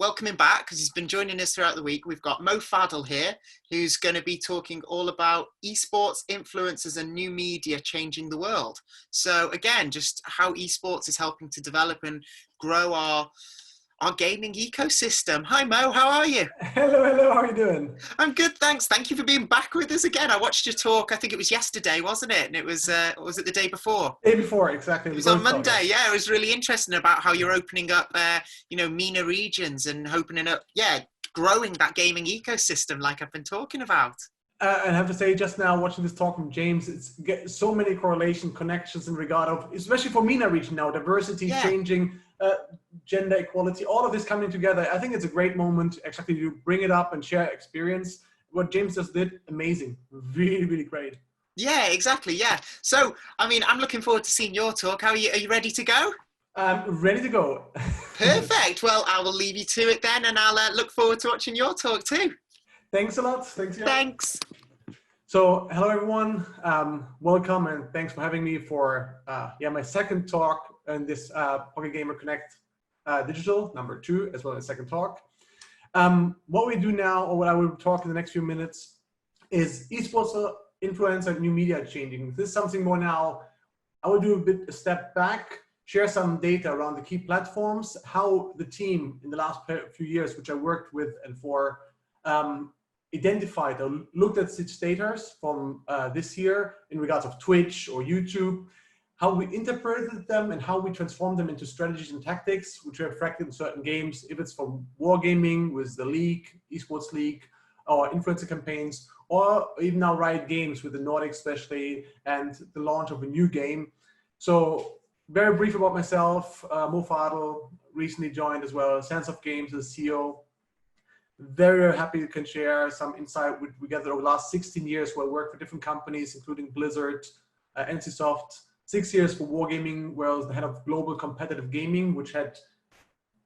welcome him back because he's been joining us throughout the week. We've got Mo Fadl here, who's going to be talking all about esports, influencers and new media changing the world. So again, just how esports is helping to develop and grow our gaming ecosystem. Hi Mo, how are you? Hello, how are you doing? I'm good, thanks. Thank you for being back with us again. I watched your talk, I think it was yesterday, wasn't it? And it was it the day before? Day before, exactly. It was on Monday, yeah. It was really interesting about how you're opening up, MENA regions and opening up, growing that gaming ecosystem like I've been talking about. I have to say, just now watching this talk from James, it's so many correlation connections in regard of, especially for MENA region now, diversity, changing, gender equality, all of this coming together. I think it's a great moment actually to bring it up and share experience. What James just did, amazing, really, really great. Yeah, exactly. Yeah. So, I mean, I'm looking forward to seeing your talk. Are you ready to go? I'm ready to go. Perfect. Well, I will leave you to it then, and I'll look forward to watching your talk too. Thanks a lot. Thanks. So, hello everyone. Welcome and thanks for having me for my second talk in this Pocket Gamer Connect Digital #2, as well as second talk. What we do now, or what I will talk in the next few minutes, is esports influencer and new media changing. This is something more now. I will do a step back, share some data around the key platforms, how the team in the last few years, which I worked with and for, identified or looked at such data from this year in regards of Twitch or YouTube, how we interpreted them and how we transformed them into strategies and tactics, which are reflected in certain games, if it's from wargaming with the league, esports league, or influencer campaigns, or even now RIOT Games with the Nordics especially, and the launch of a new game. So very brief about myself, Mo Fadl, recently joined as well, Sandsoft Games as CEO. Very happy you can share some insight we gathered over the last 16 years where I worked for different companies, including Blizzard, NCSoft, 6 years for Wargaming, where I was the head of global competitive gaming, which had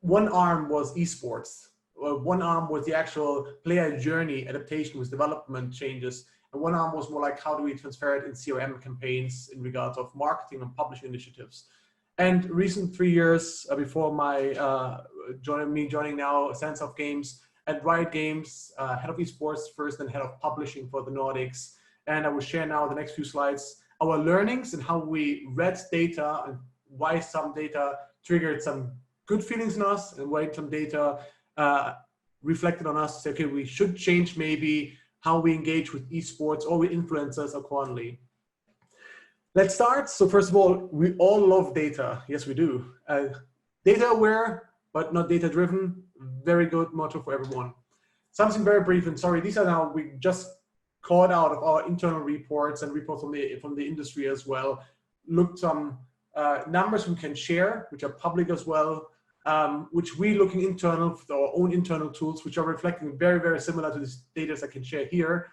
one arm was esports. One arm was the actual player journey adaptation with development changes. And one arm was more like how do we transfer it in CRM campaigns in regards of marketing and publishing initiatives. And recent 3 years before my joining now Sandsoft Games, at RIOT Games, head of esports first and head of publishing for the Nordics. And I will share now the next few slides our learnings and how we read data and why some data triggered some good feelings in us and why some data reflected on us to say, okay, we should change maybe how we engage with esports or with influencers accordingly. Let's start. So first of all, we all love data. Yes, we do. Data aware, but not data driven. Very good motto for everyone. Something very brief, and sorry, these are now, we just caught out of our internal reports and reports from the industry as well. Looked some numbers we can share, which are public as well, which we looking internal with our own internal tools, which are reflecting very, very similar to this data I can share here.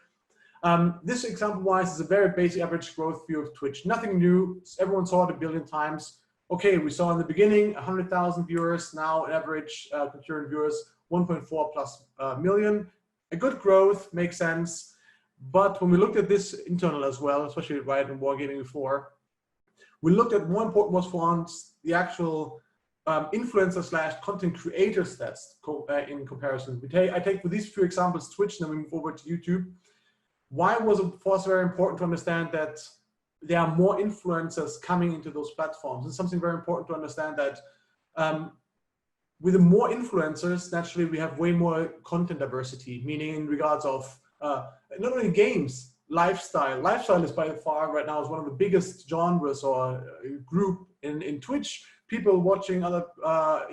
This example-wise is a very basic average growth view of Twitch. Nothing new. Everyone saw it a billion times. Okay, we saw in the beginning 100,000 viewers, now an average concurrent viewers 1.4+ million. A good growth, makes sense. But when we looked at this internal as well, especially right in Wargaming before, we looked at more important was for us the actual influencer / content creator stats in comparison. I take for these few examples Twitch, and then we move over to YouTube. Why was it for us very important to understand that there are more influencers coming into those platforms? It's something very important to understand that with the more influencers, naturally we have way more content diversity, meaning in regards of not only games, lifestyle. Lifestyle is by far right now is one of the biggest genres or group in Twitch. People watching other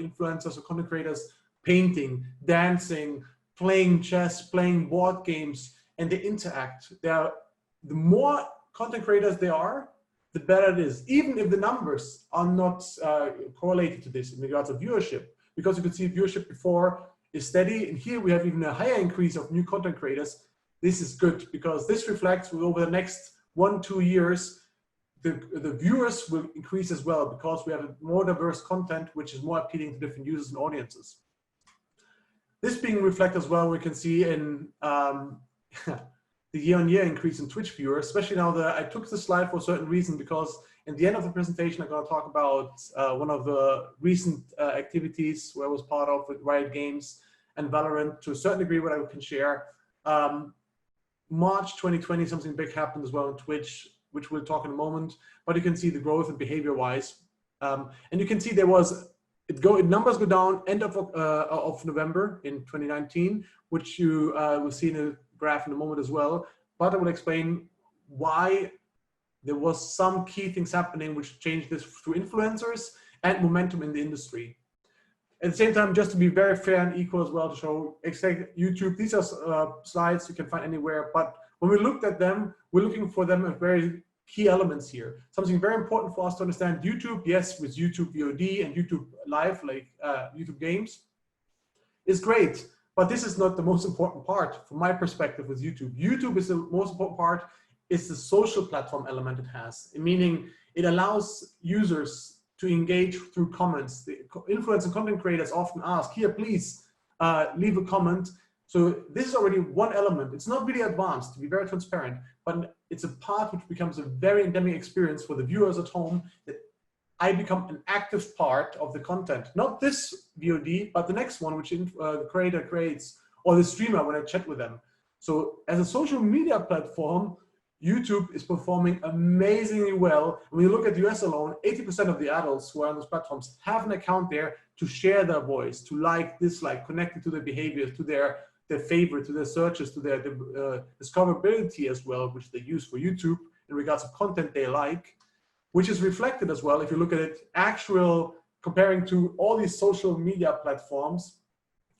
influencers or content creators painting, dancing, playing chess, playing board games, and they interact. The more content creators there are, the better it is, even if the numbers are not correlated to this in regards of viewership, because you could see viewership before is steady, and here we have even a higher increase of new content creators. This is good because this reflects over the next 1-2 years, the viewers will increase as well because we have more diverse content, which is more appealing to different users and audiences. This being reflected as well, we can see in the year-on-year increase in Twitch viewers, especially now I took the slide for a certain reason because At the end of the presentation, I'm going to talk about one of the recent activities where I was part of with Riot Games and Valorant to a certain degree, what I can share. March 2020, something big happened as well on Twitch, which we'll talk in a moment, but you can see the growth and behavior-wise. And you can see there was, numbers go down end of November in 2019, which you will see in a graph in a moment as well. But I will explain why there was some key things happening which changed this through influencers and momentum in the industry. At the same time, just to be very fair and equal as well, to show YouTube, these are slides you can find anywhere, but when we looked at them, we're looking for them at very key elements here. Something very important for us to understand: YouTube, yes, with YouTube VOD and YouTube Live, like YouTube Games, is great, but this is not the most important part from my perspective with YouTube. YouTube is the most important part, is the social platform element it has, meaning it allows users to engage through comments. The influencers and content creators often ask, here, please leave a comment. So this is already one element. It's not really advanced, to be very transparent, but it's a part which becomes a very endemic experience for the viewers at home, that I become an active part of the content. Not this VOD, but the next one, which the creator creates, or the streamer when I chat with them. So as a social media platform, YouTube is performing amazingly well. When you look at the US alone, 80% of the adults who are on those platforms have an account there to share their voice, to like, dislike, connected to their behaviors, to their favorite, to their searches, to their discoverability as well, which they use for YouTube in regards to content they like, which is reflected as well, if you look at it, comparing to all these social media platforms,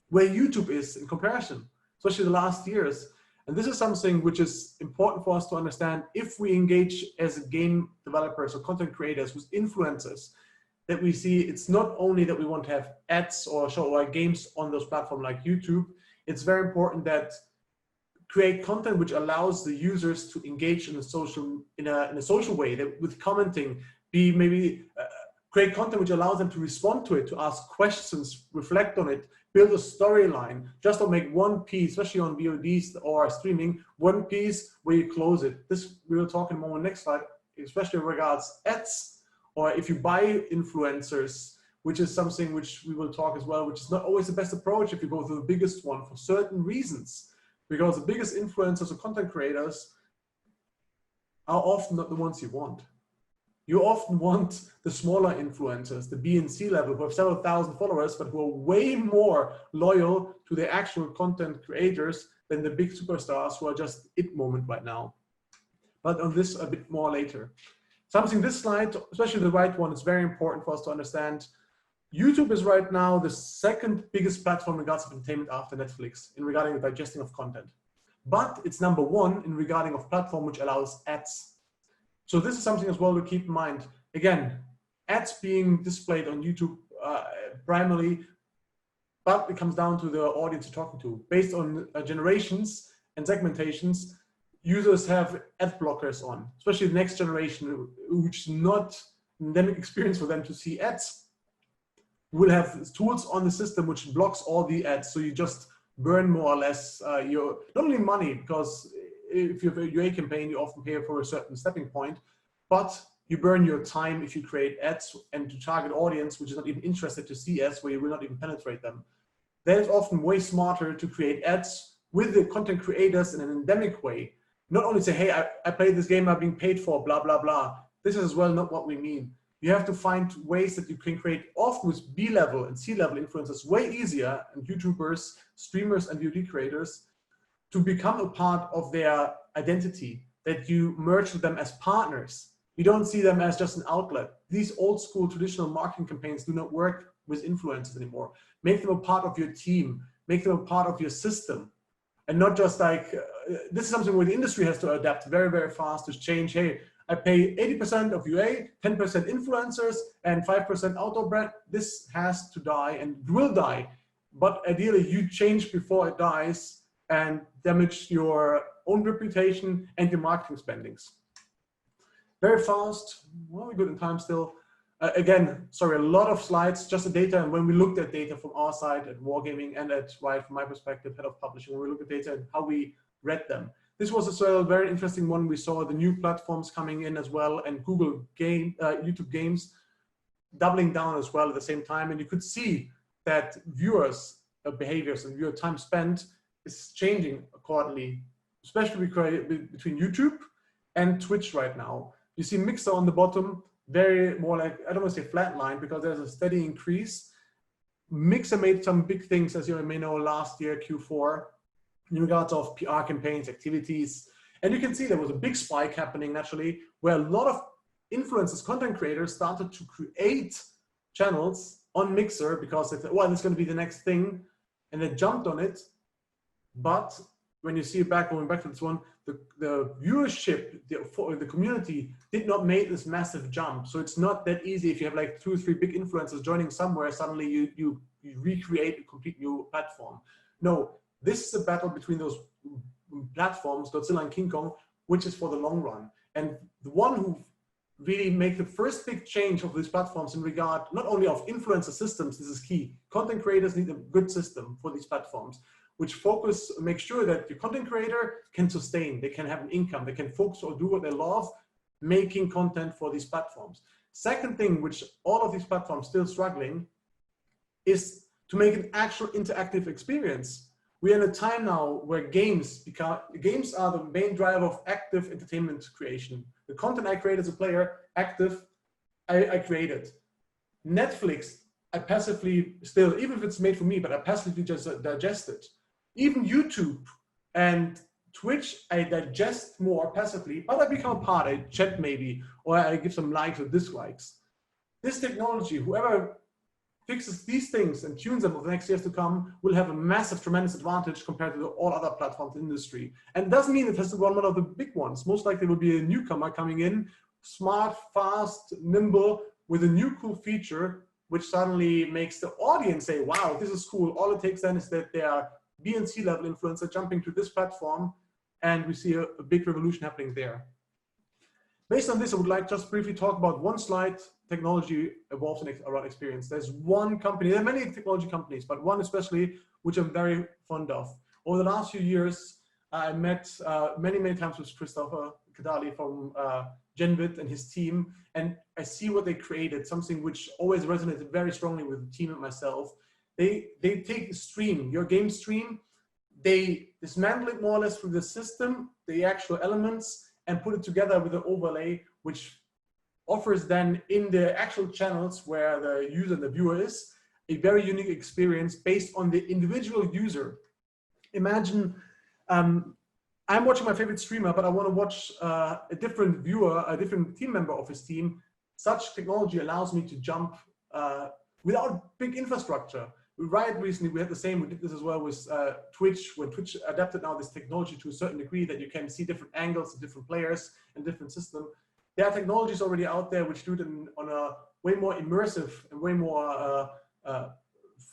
where YouTube is in comparison, especially the last years. And this is something which is important for us to understand if we engage as game developers or content creators with influencers, that we see it's not only that we want to have ads or show our games on those platforms like YouTube. It's very important that create content which allows the users to engage in a social way, that with commenting, create content which allows them to respond to it, to ask questions, reflect on it, build a storyline. Just don't make one piece, especially on VODs or streaming, one piece where you close it. This we will talk in a moment next slide, especially in regards ads, or if you buy influencers, which is something which we will talk as well, which is not always the best approach if you go to the biggest one for certain reasons, because the biggest influencers or content creators are often not the ones you want. You often want the smaller influencers, the B and C level, who have several thousand followers, but who are way more loyal to their actual content creators than the big superstars who are just it moment right now. But on this a bit more later. This slide, especially the right one, is very important for us to understand. YouTube is right now the second biggest platform in regards of entertainment after Netflix in regarding the digesting of content. But it's number one in regarding of platform which allows ads. So this is something as well to keep in mind. Again, ads being displayed on YouTube primarily, but it comes down to the audience you're talking to. Based on generations and segmentations, users have ad blockers on, especially the next generation, which is not an endemic experience for them to see ads. We'll have tools on the system which blocks all the ads, so you just burn more or less your, not only money, because if you have a UA campaign, you often pay for a certain stepping point, but you burn your time if you create ads and to target audience which is not even interested to see ads, where you will not even penetrate them. Then it's often way smarter to create ads with the content creators in an endemic way. Not only say, hey, I played this game, I'm being paid for, blah, blah, blah. This is as well not what we mean. You have to find ways that you can create, often with B-level and C-level influencers, way easier, and YouTubers, streamers, and VOD creators, to become a part of their identity, that you merge with them as partners. You don't see them as just an outlet. These old school traditional marketing campaigns do not work with influencers anymore. Make them a part of your team, make them a part of your system. And not just like, this is something where the industry has to adapt very, very fast to change. Hey, I pay 80% of UA, 10% influencers, and 5% outdoor brand. This has to die and will die. But ideally, you change before it dies and damage your own reputation and your marketing spendings. Very fast. Well, we're good in time still. Again, sorry, a lot of slides, just the data. And when we looked at data from our side at WARGAMING and at RIOT, from my perspective, head of publishing, when we look at data and how we read them, This was as well a very interesting one. We saw the new platforms coming in as well, and YouTube Games doubling down as well at the same time. And you could see that viewers' behaviors and viewer time spent is changing accordingly, especially between YouTube and Twitch right now. You see Mixer on the bottom, very more like, I don't want to say flat line, because there's a steady increase. Mixer made some big things, as you may know, last year, Q4, in regards of PR campaigns, activities. And you can see there was a big spike happening naturally, where a lot of influencers, content creators started to create channels on Mixer because they thought, well, it's going to be the next thing. And they jumped on it. But when you see it going back to this one, the viewership, the community did not make this massive jump. So it's not that easy if you have like 2 or 3 big influencers joining somewhere, suddenly you recreate a complete new platform. No, this is a battle between those platforms, Godzilla and King Kong, which is for the long run. And the one who really make the first big change of these platforms in regard, not only of influencer systems, this is key. Content creators need a good system for these platforms, which make sure that the content creator can sustain, they can have an income, they can focus or do what they love, making content for these platforms. Second thing, which all of these platforms still struggling, is to make an actual interactive experience. We are in a time now where games are the main driver of active entertainment creation. The content I create as a player, active, I created. Netflix, I passively still, even if it's made for me, but I passively just digest it. Even YouTube and Twitch, I digest more passively, but I become a part, I chat maybe, or I give some likes or dislikes. This technology, whoever fixes these things and tunes them over the next years to come, will have a massive, tremendous advantage compared to all other platforms in the industry. And it doesn't mean it has to be one of the big ones. Most likely it will be a newcomer coming in, smart, fast, nimble, with a new cool feature, which suddenly makes the audience say, wow, this is cool. All it takes then is that they are B and C level influencer jumping to this platform, and we see a big revolution happening there. Based on this, I would like just briefly talk about one slide. Technology evolves around experience. There's one company, there are many technology companies, but one especially, which I'm very fond of. Over the last few years, I met many times with Christopher Kadali from GENVID and his team, and I see what they created, something which always resonated very strongly with the team and myself. They take the stream, your game stream, they dismantle it more or less through the system, the actual elements, and put it together with an overlay, which offers then in the actual channels where the user and the viewer is, a very unique experience based on the individual user. Imagine I'm watching my favorite streamer, but I want to watch a different viewer, a different team member of his team. Such technology allows me to jump without big infrastructure. With RIOT recently, we had the same, we did this as well with Twitch, when Twitch adapted now this technology to a certain degree that you can see different angles of different players and different system. There are technologies already out there which do it on a way more immersive and way more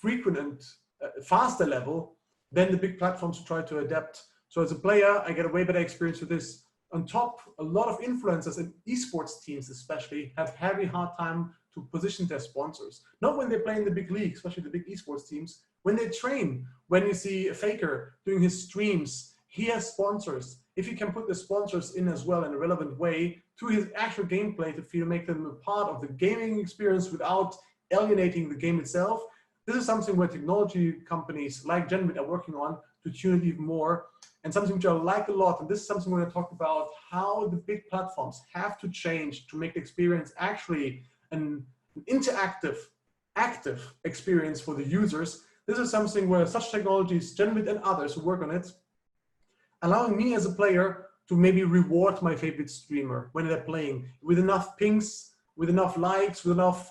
frequent and faster level than the big platforms who try to adapt. So as a player, I get a way better experience with this. On top, a lot of influencers and esports teams especially have heavy hard time to position their sponsors. Not when they play in the big leagues, especially the big esports teams, when they train, when you see a Faker doing his streams, he has sponsors. If he can put the sponsors in as well in a relevant way to his actual gameplay to feel, make them a part of the gaming experience without alienating the game itself, this is something where technology companies like GENVID are working on to tune it even more, and something which I like a lot. And this is something we're going to talk about, how the big platforms have to change to make the experience actually an interactive, active experience for the users. This is something where such technologies, GENVID and others who work on it, allowing me as a player to maybe reward my favorite streamer when they're playing with enough pings, with enough likes, with enough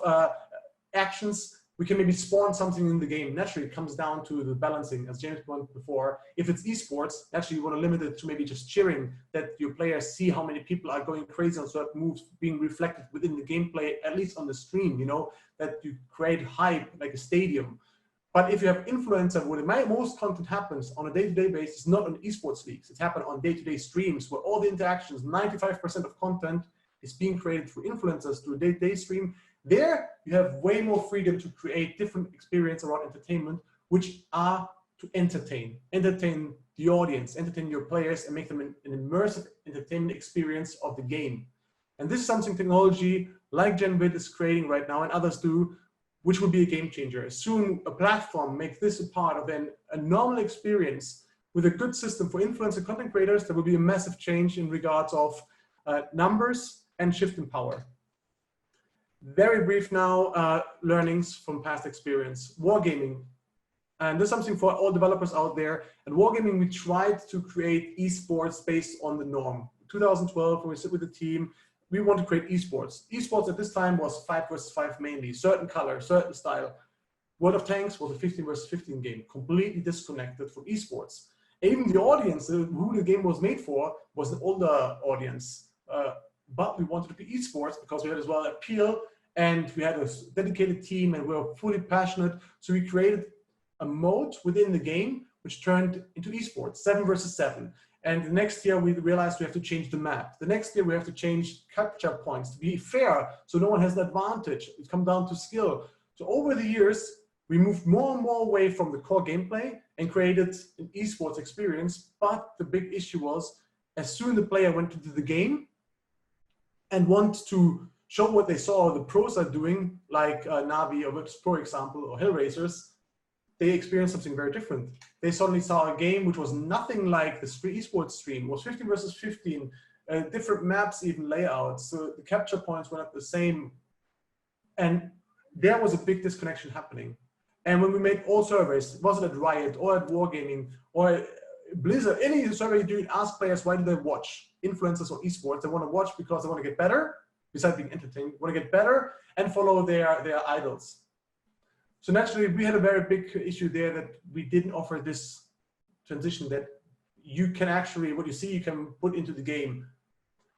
actions. We can maybe spawn something in the game. Naturally, it comes down to the balancing, as James pointed before. If it's esports, naturally you want to limit it to maybe just cheering, that your players see how many people are going crazy on certain moves being reflected within the gameplay, at least on the stream, you know, that you create hype like a stadium. But if you have influencer, where most content happens on a day-to-day basis, not on esports leagues. It's happened on day-to-day streams where all the interactions, 95% of content is being created through influencers through a day-to-day stream. There, you have way more freedom to create different experience around entertainment, which are to entertain the audience, entertain your players, and make them an immersive entertainment experience of the game. And this is something technology like GENVID is creating right now, and others do, which will be a game changer. As soon a platform makes this a part of a normal experience with a good system for influencer content creators, there will be a massive change in regards of numbers and shift in power. Very brief now, learnings from past experience. Wargaming. And there's something for all developers out there. At Wargaming, we tried to create esports based on the norm. 2012, when we sit with the team, we want to create esports. Esports at this time was 5 versus 5 mainly, certain color, certain style. World of Tanks was a 15 versus 15 game, completely disconnected from esports. Even the audience, who the game was made for, was an older audience. But we wanted to be esports because we had as well appeal, and we had a dedicated team, and we were fully passionate. So we created a mode within the game, which turned into esports, 7 versus 7. And the next year we realized we have to change the map. The next year we have to change capture points to be fair, so no one has an advantage. It comes down to skill. So over the years, we moved more and more away from the core gameplay and created an esports experience. But the big issue was, as soon the player went into the game and want to show what they saw the pros are doing, like Navi or Whips Pro example, or Hellraisers, they experienced something very different. They suddenly saw a game which was nothing like the esports stream. It was 15 versus 15, different maps, even layouts. So the capture points were not the same. And there was a big disconnection happening. And when we made all surveys, was it at Riot or at Wargaming or Blizzard, any survey you do, ask players, why do they watch influencers or esports? They want to watch because they want to get better, besides being entertained, want to get better and follow their idols. So naturally, we had a very big issue there that we didn't offer this transition that you can actually, what you see, you can put into the game.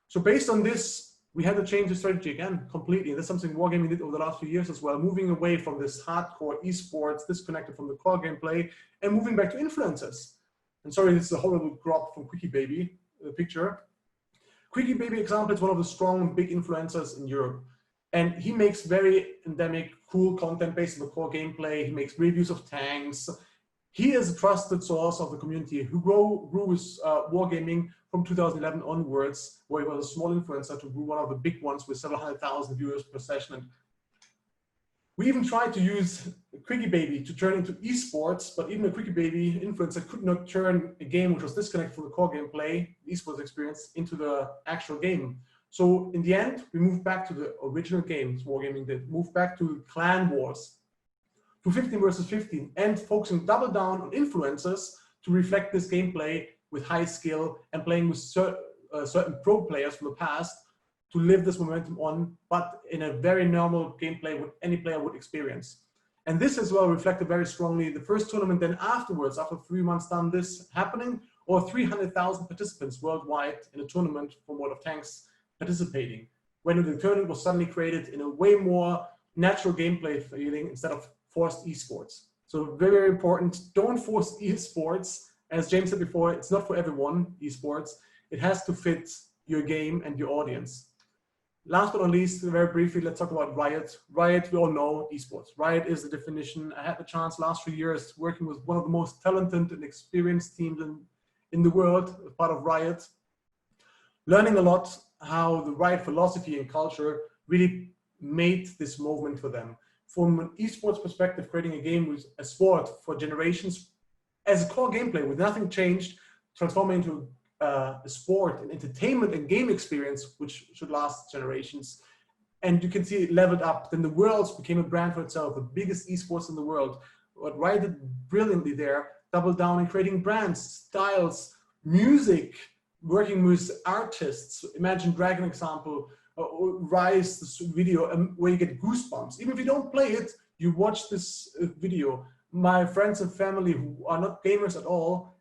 So based on this, we had to change the strategy again completely. That's something Wargaming did over the last few years as well, moving away from this hardcore esports, disconnected from the core gameplay, and moving back to influencers. And sorry, this is a horrible crop from Quickie Baby, the picture. Quickie Baby example is one of the strong big influencers in Europe. And he makes very endemic, cool content based on the core gameplay. He makes reviews of tanks. He is a trusted source of the community who grew with Wargaming from 2011 onwards, where he was a small influencer to one of the big ones with several 100,000 viewers per session. And we even tried to use Quickie Baby to turn into esports, but even a Quickie Baby influencer could not turn a game which was disconnected from the core gameplay, the esports experience, into the actual game. So in the end, we moved back to the original games Wargaming did, moved back to clan wars, to 15 versus 15, and focusing double down on influencers to reflect this gameplay with high skill and playing with certain pro players from the past to live this momentum on, but in a very normal gameplay what any player would experience. And this as well reflected very strongly the first tournament, then afterwards, after 3 months done this happening, or 300,000 participants worldwide in a tournament for World of Tanks participating, when the tournament was suddenly created in a way more natural gameplay feeling instead of forced esports. So very, very important, don't force esports. As James said before, it's not for everyone, esports. It has to fit your game and your audience. Last but not least, very briefly, let's talk about Riot. Riot, we all know esports. Riot is the definition. I had the chance last 3 years working with one of the most talented and experienced teams in the world, as part of Riot, learning a lot how the Riot philosophy and culture really made this movement for them. From an esports perspective, creating a game with a sport for generations as a core gameplay with nothing changed, transforming into a sport, an entertainment and game experience which should last generations. And you can see it leveled up. Then the Worlds became a brand for itself, the biggest esports in the world. What Riot did brilliantly there, doubled down in creating brands, styles, music, working with artists. Imagine Dragon example, Rise, this video where you get goosebumps. Even if you don't play it, you watch this video. My friends and family who are not gamers at all,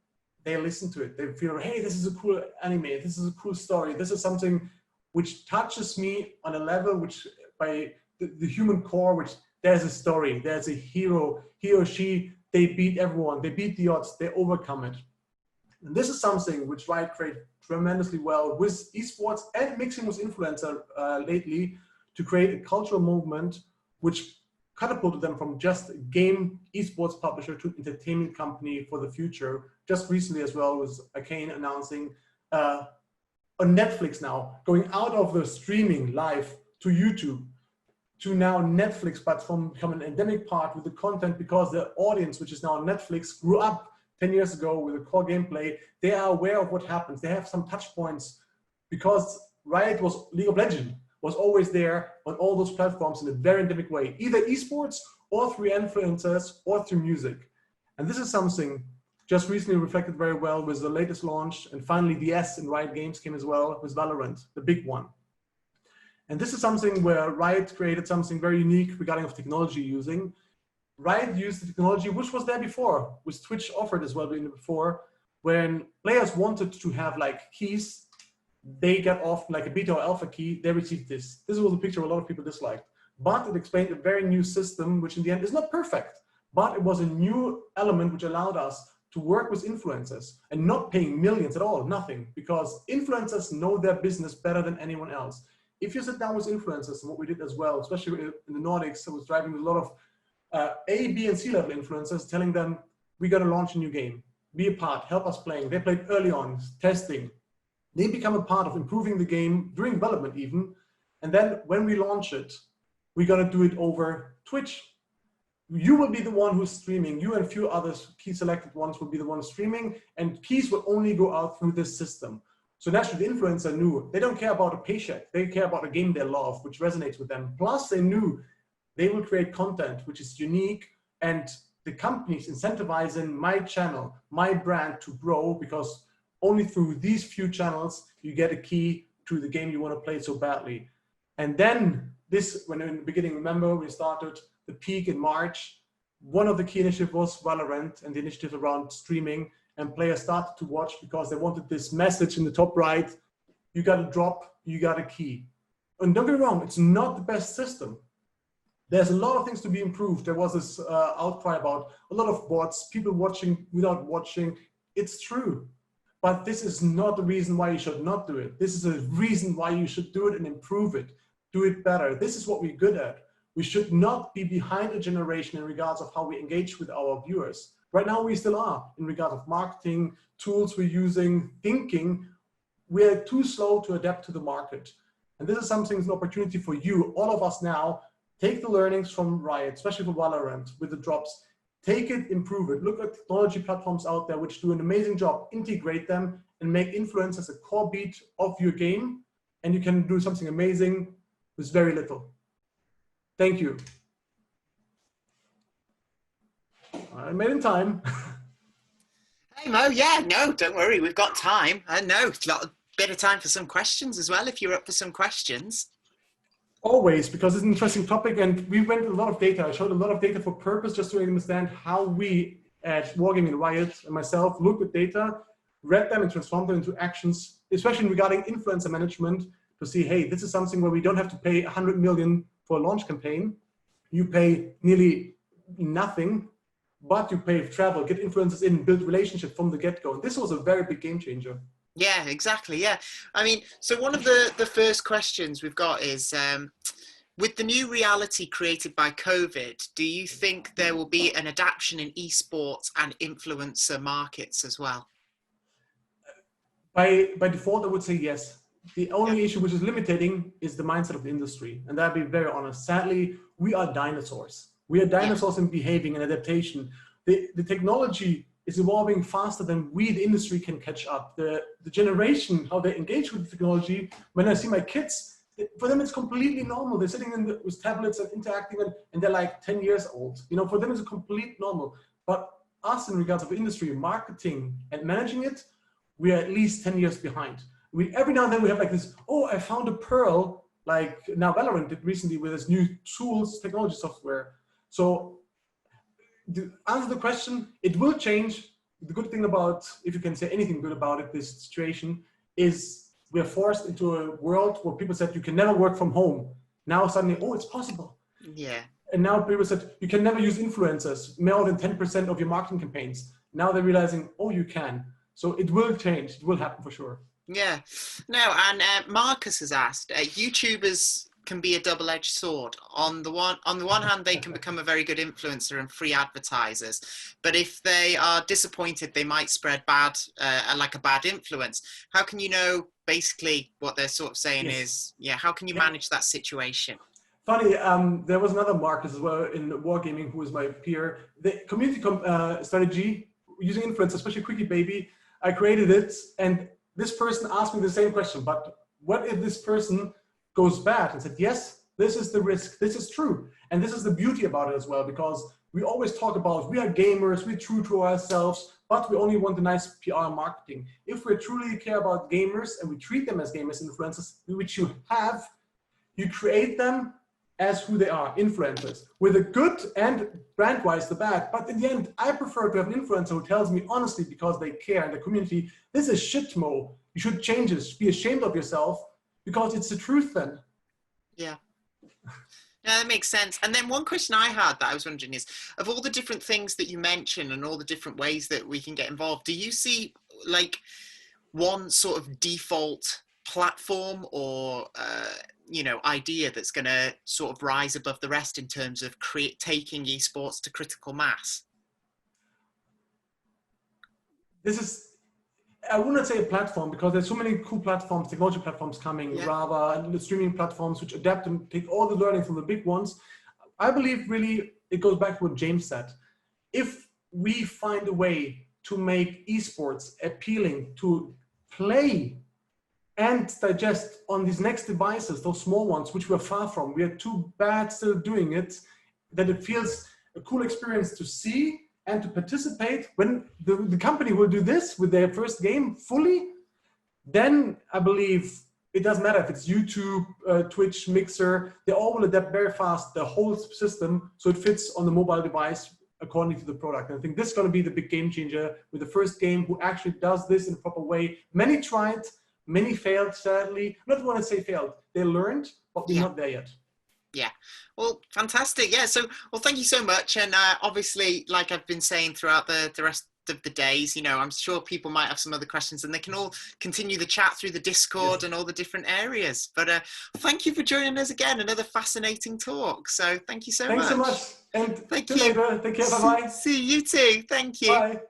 they listen to it. They feel, hey, this is a cool anime. This is a cool story. This is something which touches me on a level which by the human core, which there's a story, there's a hero, he or she, they beat everyone, they beat the odds, they overcome it. And this is something which Riot created tremendously well with esports and mixing with influencer lately to create a cultural movement which catapulted them from just game esports publisher to entertainment company for the future. Just recently as well was Arcane announcing on Netflix now, going out of the streaming live to YouTube, to now Netflix, but from become an endemic part with the content, because the audience, which is now on Netflix, grew up 10 years ago with the core gameplay. They are aware of what happens. They have some touch points because Riot was League of Legends, was always there on all those platforms in a very endemic way, either esports or through influencers or through music. And this is something just recently reflected very well with the latest launch. And finally, the S in Riot Games came as well with Valorant, the big one. And this is something where Riot created something very unique regarding of technology using. Riot used the technology which was there before, which Twitch offered as well before. When players wanted to have like keys, they got off like a beta or alpha key, they received this. This was a picture a lot of people disliked. But it explained a very new system, which in the end is not perfect, but it was a new element which allowed us to work with influencers and not paying millions at all, nothing, because influencers know their business better than anyone else. If you sit down with influencers, and what we did as well, especially in the Nordics, I was driving with a lot of A, B, and C level influencers, telling them, we're going to launch a new game. Be a part, help us playing. They played early on, testing. They become a part of improving the game, during development even. And then when we launch it, we're going to do it over Twitch. You will be the one who's streaming. You and a few others, key selected ones, will be the ones streaming, and keys will only go out through this system. So naturally, the influencer knew they don't care about a paycheck. They care about a game they love, which resonates with them. Plus, they knew they will create content which is unique, and the companies incentivizing my channel, my brand to grow, because only through these few channels you get a key to the game you want to play so badly. And then this, when in the beginning, remember, we started the peak in March. One of the key initiatives was Valorant and the initiative around streaming. And players started to watch because they wanted this message in the top right. You got a drop, you got a key. And don't get me wrong, it's not the best system. There's a lot of things to be improved. There was this outcry about a lot of bots, people watching without watching. It's true. But this is not the reason why you should not do it. This is a reason why you should do it and improve it, do it better. This is what we're good at. We should not be behind a generation in regards of how we engage with our viewers. Right now, we still are in regard of marketing, tools we're using, thinking. We're too slow to adapt to the market. And this is something, an opportunity for you, all of us now, take the learnings from Riot, especially for Valorant with the drops, take it, improve it. Look at technology platforms out there which do an amazing job, integrate them and make influencers a core beat of your game. And you can do something amazing with very little. Thank you. I made in time. Hey Mo, yeah, no, don't worry, we've got time. I know, a bit of time for some questions as well, if you're up for some questions. Always, because it's an interesting topic, and we went a lot of data. I showed a lot of data for purpose, just to understand how we at WARGAMING, Riot, and myself looked at data, read them and transformed them into actions, especially regarding influencer management, to see, hey, this is something where we don't have to pay 100 million for a launch campaign. You pay nearly nothing, but you pay travel, get influencers in, build relationship from the get-go. And this was a very big game changer. Yeah, exactly. Yeah. I mean, so one of the first questions we've got is, with the new reality created by COVID, do you think there will be an adaptation in esports and influencer markets as well? By default, I would say yes. The only issue which is limiting is the mindset of the industry. And that'd be very honest. Sadly, we are dinosaurs. We are dinosaurs in behaving and adaptation. The technology is evolving faster than we, the industry, can catch up. The generation, how they engage with the technology, when I see my kids, for them it's completely normal. They're sitting with tablets and interacting, and they're like 10 years old. You know, for them it's a complete normal. But us, in regards of industry, marketing and managing it, we are at least 10 years behind. Every now and then we have like this, oh, I found a pearl, like now Valorant did recently with this new tools, technology software. So to answer the question, it will change. The good thing about, if you can say anything good about it, this situation, is we're forced into a world where people said you can never work from home. Now suddenly, oh, it's possible. Yeah. And now people said you can never use influencers, more than 10% of your marketing campaigns. Now they're realizing, oh, you can. So it will change. It will happen for sure. Yeah. No, and Marcus has asked, YouTubers can be a double-edged sword. On the one hand, they can become a very good influencer and free advertisers, but if they are disappointed, they might spread like a bad influence. How can you know basically what they're sort of saying is, how can you manage that situation? Funny, there was another Marcus as well in Wargaming who is my peer. The community strategy using influencers, especially Quickie Baby, I created it, and this person asked me the same question, but what if this person goes bad? And said, yes, this is the risk, this is true. And this is the beauty about it as well, because we always talk about, we are gamers, we're true to ourselves, but we only want the nice PR and marketing. If we truly care about gamers and we treat them as gamers, influencers, which you have, you create them as who they are, influencers, with the good and brand-wise the bad. But in the end, I prefer to have an influencer who tells me honestly, because they care in the community, this is shit, Mo. You should change this, be ashamed of yourself, because it's the truth then. Yeah. No, that makes sense. And then one question I had that I was wondering is, of all the different things that you mentioned and all the different ways that we can get involved, do you see like one sort of default platform or idea that's going to sort of rise above the rest in terms of taking esports to critical mass? This is, I wouldn't say a platform, because there's so many cool platforms, technology platforms coming, rather, and the streaming platforms which adapt and take all the learning from the big ones. I believe really it goes back to what James said. If we find a way to make esports appealing to play and digest on these next devices, those small ones, which we're far from, we are too bad still doing it, that it feels a cool experience to see and to participate. When the company will do this with their first game fully, then I believe it doesn't matter if it's YouTube, Twitch, Mixer, they all will adapt very fast, the whole system, so it fits on the mobile device according to the product. And I think this is going to be the big game changer with the first game who actually does this in a proper way. Many tried, many failed, sadly. Not want to say failed, they learned, but we're not there yet. Yeah, well, fantastic. Yeah, so, well, thank you so much. And obviously, like I've been saying throughout the rest of the days, I'm sure people might have some other questions and they can all continue the chat through the Discord and all the different areas. But thank you for joining us again, another fascinating talk. So thank you so much. Thanks so much. And thank see you later. Take care, bye-bye. See you too. Thank you. Bye.